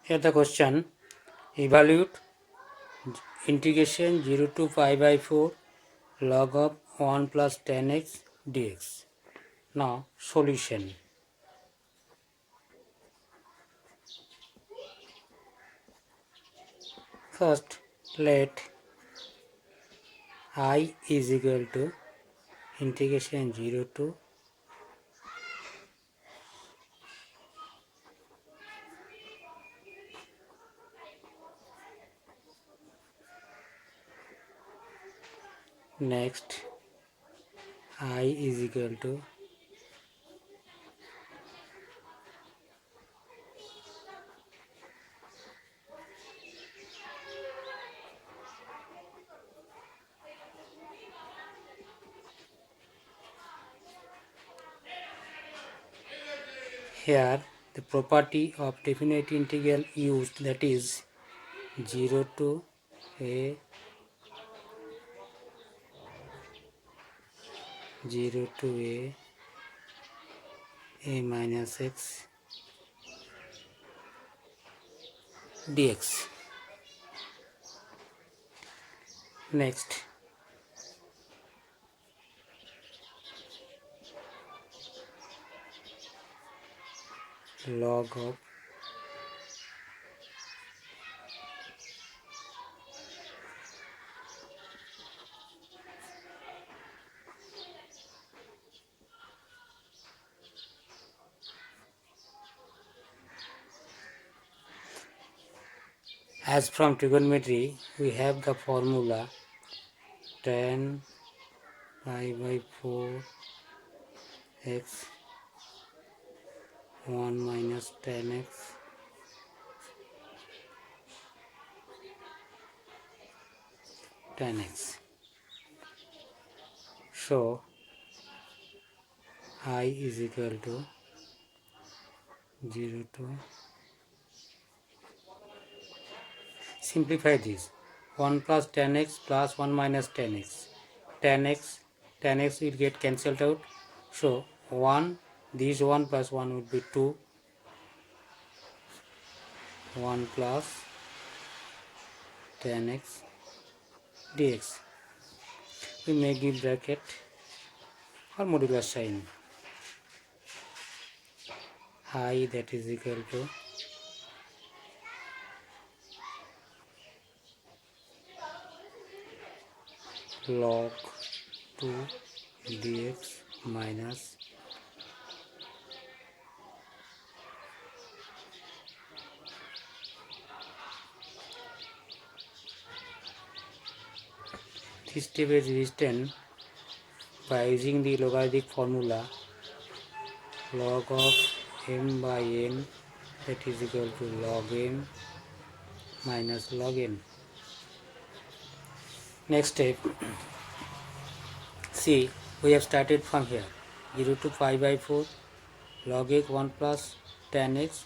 Here the question, evaluate integration 0 to pi by 4 log of 1 plus tan x dx. Now solution. First let I is equal to integration 0 to next I is equal to here the property of definite integral used, that is 0 to a 0 to a minus x dx. Next log of as from trigonometry we have the formula tan pi by 4 x 1 minus tan x tan x. So I is equal to 0 to, simplify this, 1 plus tan x plus 1 minus tan x. Tan x will get cancelled out. So 1, this 1 plus 1 would be 2, 1 plus tan x dx. We may give bracket or modular sign. I, that is equal to log 2 dx minus this step is written by using the logarithmic formula log of m by n, that is equal to log m minus log n. Next step, see, we have started from here 0 to pi by 4 log x 1 plus tan x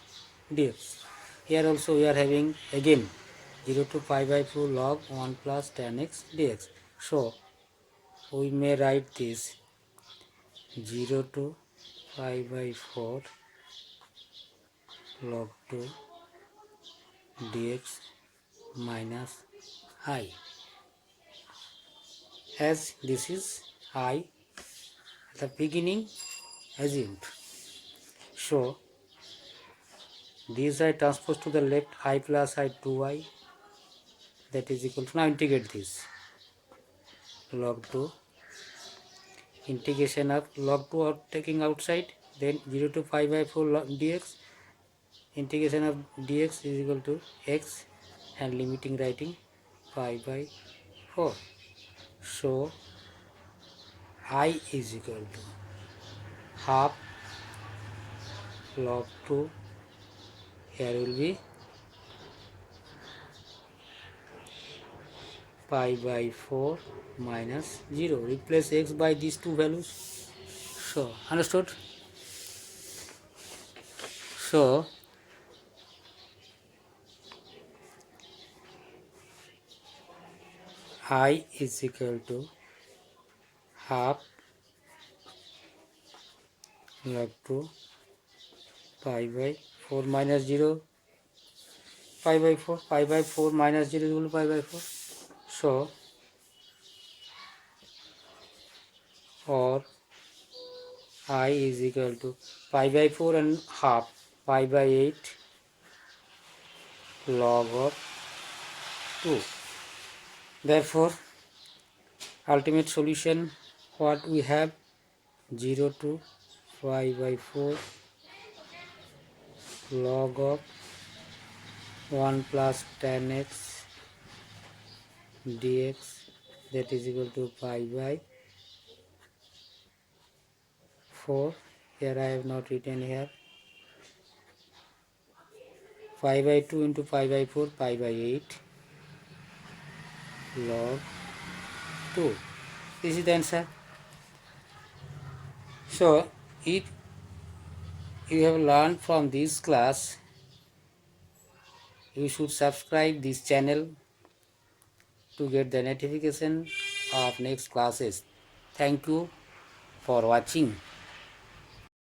dx. Here also we are having again 0 to pi by 4 log 1 plus tan x dx. So we may write this 0 to pi by 4 log 2 dx minus I, as this is I at the beginning assumed. So these I transpose to the left, I plus I 2I, that is equal to, now integrate this log 2, integration of log 2 out, taking outside, then 0 to pi by 4 log dx, integration of dx is equal to x and limiting writing pi by 4. So I is equal to half log 2, here will be pi by 4 minus 0. Replace x by these two values. So understood? So I is equal to half log 2 pi by 4 minus 0, pi by 4. Pi by 4 minus 0 is equal to pi by 4. So, or I is equal to pi by 4 and half, pi by 8 log of 2. Therefore, ultimate solution what we have, 0 to pi by 4 log of 1 plus tan x dx, that is equal to pi by 4. Here I have not written here. Pi by 2 into pi by 4, pi by 8 log 2. This is the answer. So, if you have learned from this class, you should subscribe this channel to get the notification of next classes. Thank you for watching.